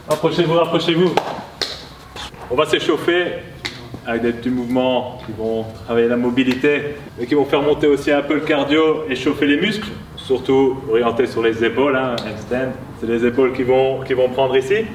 Rapprochez-vous, rapprochez-vous. On va s'échauffer avec des petits mouvements qui vont travailler la mobilité, mais qui vont faire monter aussi un peu le cardio et chauffer les muscles, surtout orientés sur les épaules, handstand. C'est les épaules qui vont prendre ici.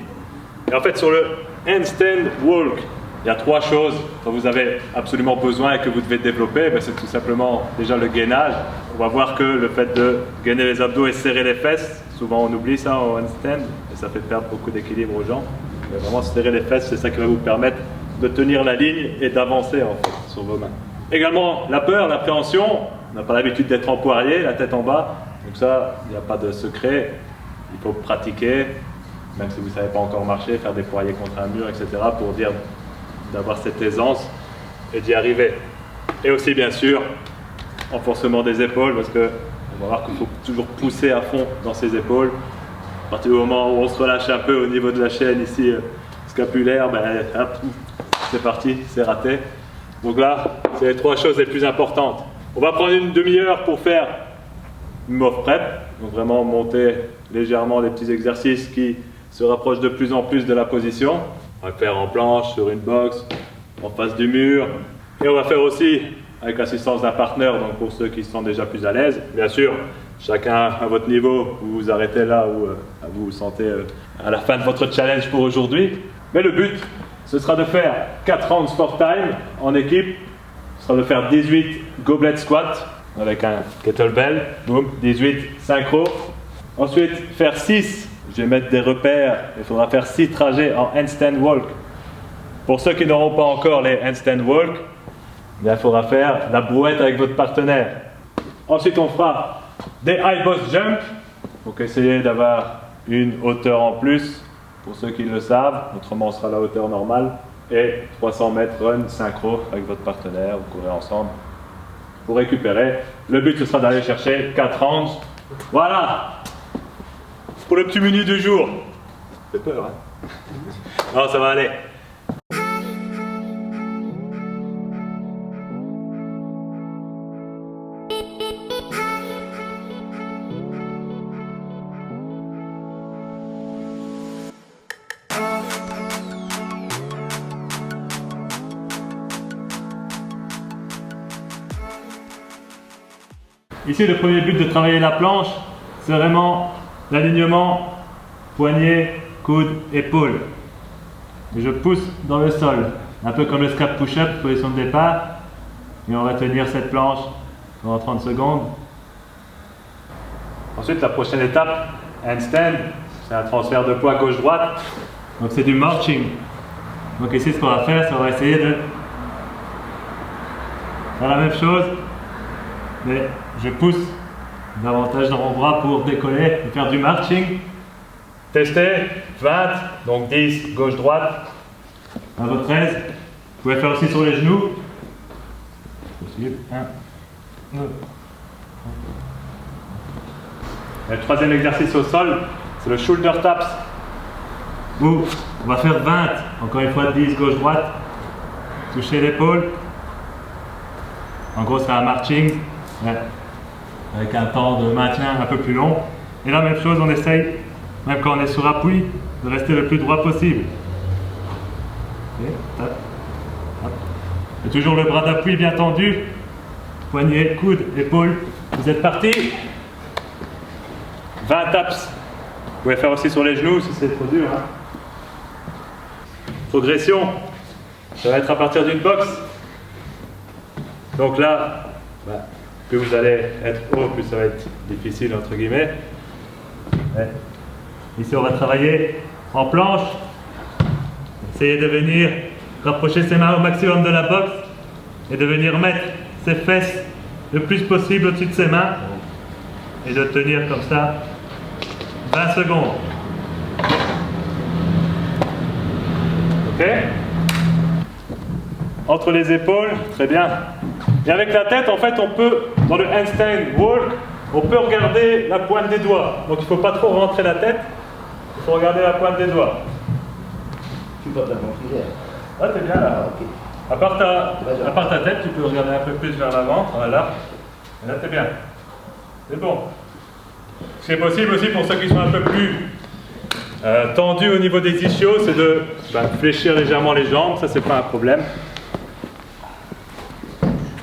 Et en fait, sur le handstand walk, il y a 3 choses dont vous avez absolument besoin et que vous devez développer. C'est tout simplement déjà le gainage. On va voir que le fait de gainer les abdos et serrer les fesses, souvent on oublie ça au handstand et ça fait perdre beaucoup d'équilibre aux gens. Mais vraiment serrer les fesses, c'est ça qui va vous permettre de tenir la ligne et d'avancer en fait sur vos mains. Également la peur, l'appréhension. On n'a pas l'habitude d'être en poirier, la tête en bas. Donc ça, il n'y a pas de secret. Il faut pratiquer, même si vous ne savez pas encore marcher, faire des poiriers contre un mur, etc. pour dire d'avoir cette aisance et d'y arriver. Et aussi bien sûr, renforcement des épaules, parce que on va voir qu'il faut toujours pousser à fond dans ses épaules. À partir du moment où on se relâche un peu au niveau de la chaîne ici scapulaire, hop, c'est parti, c'est raté. Donc là, c'est les 3 choses les plus importantes. On va prendre une demi-heure pour faire une MOF prep, donc vraiment monter légèrement des petits exercices qui se rapprochent de plus en plus de la position. On va le faire en planche, sur une box, en face du mur. Et on va faire aussi avec l'assistance d'un partenaire, donc pour ceux qui sont déjà plus à l'aise. Bien sûr, chacun à votre niveau, vous vous arrêtez là où vous vous sentez à la fin de votre challenge pour aujourd'hui. Mais le but, ce sera de faire 4 rounds for time en équipe. Ce sera de faire 18 goblet squats avec un kettlebell, boum, 18 synchro. Ensuite, faire 6. Je vais mettre des repères, il faudra faire 6 trajets en handstand walk. Pour ceux qui n'auront pas encore les handstand walk, il faudra faire la brouette avec votre partenaire. Ensuite, on fera des high box jump, donc essayer d'avoir une hauteur en plus, pour ceux qui le savent, autrement on sera à la hauteur normale. Et 300 mètres run synchro avec votre partenaire, vous courez ensemble pour récupérer. Le but, ce sera d'aller chercher 4 rounds. Voilà! Pour le petit menu du jour. Ça fait peur, hein? Non, ça va aller. Ici, le premier but de travailler la planche, c'est vraiment l'alignement poignet, coude, épaule. Et je pousse dans le sol, un peu comme le scap push-up, position de départ. Et on va tenir cette planche pendant 30 secondes. Ensuite, la prochaine étape, handstand, c'est un transfert de poids gauche-droite. Donc c'est du marching. Donc ici, ce qu'on va faire, c'est qu'on va essayer de faire la même chose, mais je pousse davantage dans mon bras pour décoller et faire du marching. Testez, 20, donc 10, gauche-droite, à votre aise. Vous pouvez faire aussi sur les genoux. Possible. 1, 2. Le troisième exercice au sol, c'est le shoulder taps. Où on va faire 20, encore une fois 10, gauche-droite. Toucher l'épaule. En gros, c'est un marching. Avec un temps de maintien un peu plus long. Et la même chose, on essaye, même quand on est sur appui, de rester le plus droit possible. Okay. Et toujours le bras d'appui bien tendu, poignet, coude, épaule. Vous êtes parti. 20 taps. Vous pouvez faire aussi sur les genoux si c'est trop dur. Progression, ça va être à partir d'une box. Donc là, plus vous allez être haut, plus ça va être difficile entre guillemets. Ici on va travailler en planche. Essayez de venir rapprocher ses mains au maximum de la boxe et de venir mettre ses fesses le plus possible au-dessus de ses mains et de tenir comme ça 20 secondes. Ok? Entre les épaules, très bien. Et avec la tête, en fait, on peut, dans le handstand walk, on peut regarder la pointe des doigts. Donc il ne faut pas trop rentrer la tête, il faut regarder la pointe des doigts. Tu peux pas m'enfiler. Ah, t'es bien là. Ok. À part ta tête, tu peux regarder un peu plus vers l'avant. Voilà. Et là, t'es bien. C'est bon. Ce qui est possible aussi pour ceux qui sont un peu plus tendus au niveau des ischios, c'est de fléchir légèrement les jambes, ça c'est pas un problème.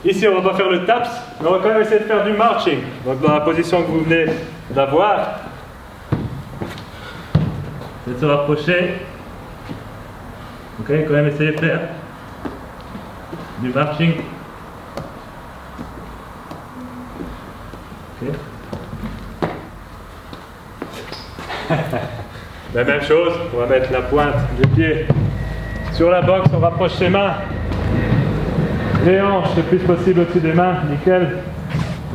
Ici on va pas faire le taps, mais on va quand même essayer de faire du marching. Donc dans la position que vous venez d'avoir, c'est de se rapprocher. Ok, quand même essayer de faire du marching. Ok. La même chose, on va mettre la pointe du pied sur la boxe, on rapproche ses mains, les hanches le plus possible au-dessus des mains, nickel.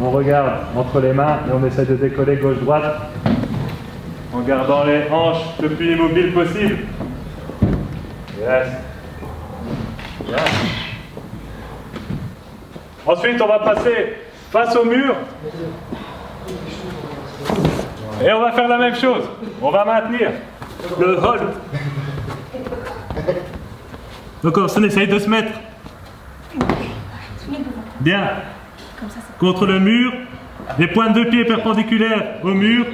On regarde entre les mains et on essaie de décoller gauche-droite en gardant les hanches le plus immobiles possible. Yes. Bien. Ensuite, on va passer face au mur. Et on va faire la même chose. On va maintenir le hold. Donc on essaye de se mettre bien contre le mur. Les pointes de pied perpendiculaires au mur.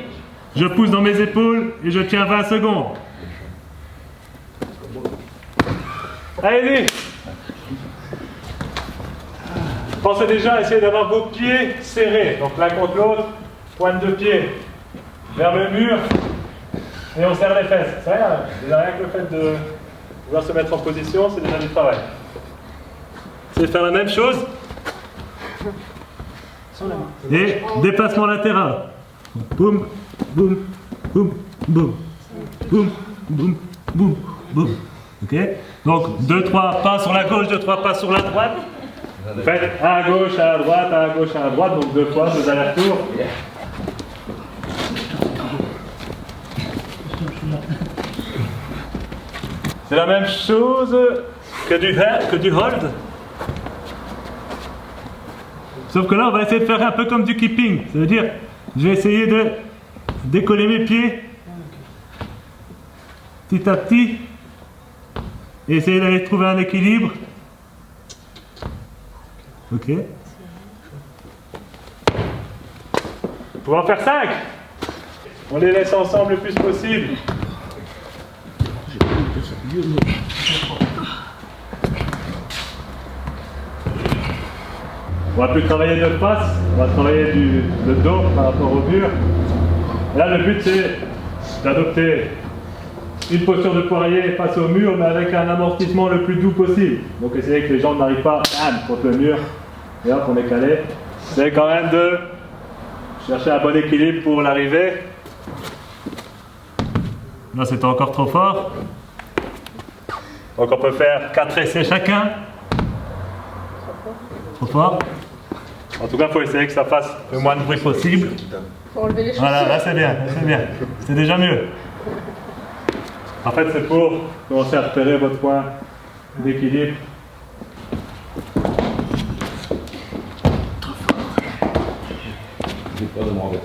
Je pousse dans mes épaules et je tiens 20 secondes. Allez-y. Pensez déjà à essayer d'avoir vos pieds serrés. Donc l'un contre l'autre, pointe de pied vers le mur et on serre les fesses. C'est rien, déjà rien que le fait de pouvoir se mettre en position, c'est déjà du travail. C'est faire la même chose. Et déplacement latéral. Boum, boum, boum, boum, boum, boum, boum, boum. Ok? Donc 2-3 pas sur la gauche, 2-3 pas sur la droite. Vous faites à gauche, à droite, à gauche, à droite, donc 2 fois, 2 allers-retours. C'est la même chose que du hold. Sauf que là, on va essayer de faire un peu comme du keeping. Ça veut dire, je vais essayer de décoller mes pieds petit à petit et essayer d'aller trouver un équilibre. Ok. On va en faire 5. On les laisse ensemble le plus possible. On va plus travailler de face, on va travailler le dos par rapport au mur. Et là, le but c'est d'adopter une posture de poirier face au mur, mais avec un amortissement le plus doux possible. Donc essayez que les jambes n'arrivent pas contre le mur. Et hop, on est calé. C'est quand même de chercher un bon équilibre pour l'arrivée. Là, c'était encore trop fort. Donc on peut faire 4 essais chacun. Trop fort. En tout cas, il faut essayer que ça fasse le moins de bruit possible. Pour enlever les chaussures. Voilà, là c'est bien, c'est bien. C'est déjà mieux. En fait, c'est pour commencer à repérer votre point d'équilibre. J'ai peur de me renverser.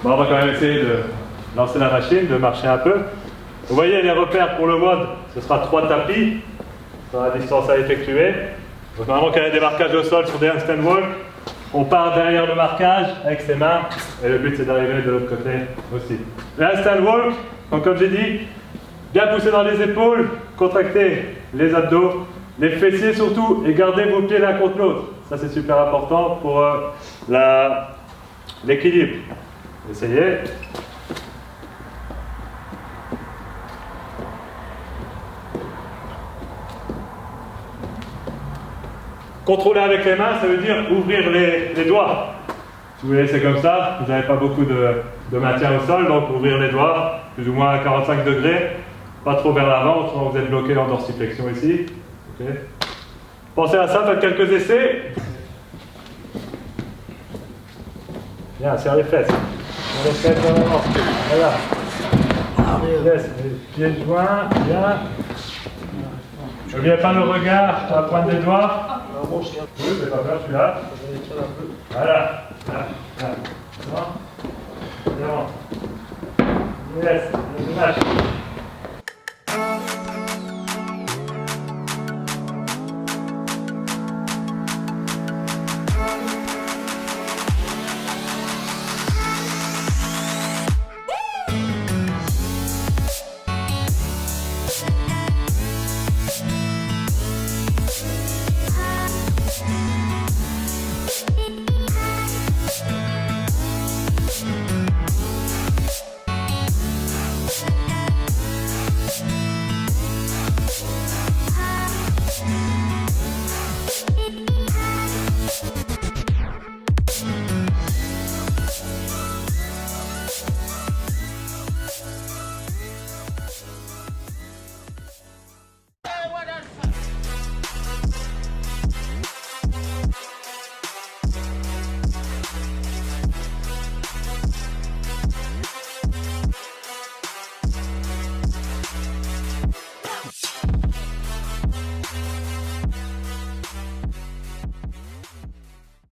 Bon, on va quand même essayer de lancer la machine, de marcher un peu. Vous voyez les repères pour le mode, ce sera 3 tapis dans la distance à effectuer. Donc normalement quand il y a des marquages au sol sur des handstand walk, on part derrière le marquage avec ses mains et le but c'est d'arriver de l'autre côté aussi. Les handstand walk, donc comme j'ai dit, bien pousser dans les épaules, contracter les abdos, les fessiers surtout et garder vos pieds l'un contre l'autre. Ça c'est super important pour l'équilibre. Essayez. Contrôler avec les mains, ça veut dire ouvrir les doigts. Si vous laissez comme ça, vous n'avez pas beaucoup de maintien au sol, donc ouvrir les doigts, plus ou moins à 45 degrés, pas trop vers l'avant, autrement vous êtes bloqué en dorsiflexion ici. Okay. Pensez à ça, faites quelques essais. Bien, serre les fesses. On les fesses vraiment. Voilà. Laisse les pieds joints, bien. N'oubliez pas le regard à la pointe des doigts. Oui, c'est pas peur, je suis là. Voilà. Là. C'est bon. C'est bon. Yes, lâche.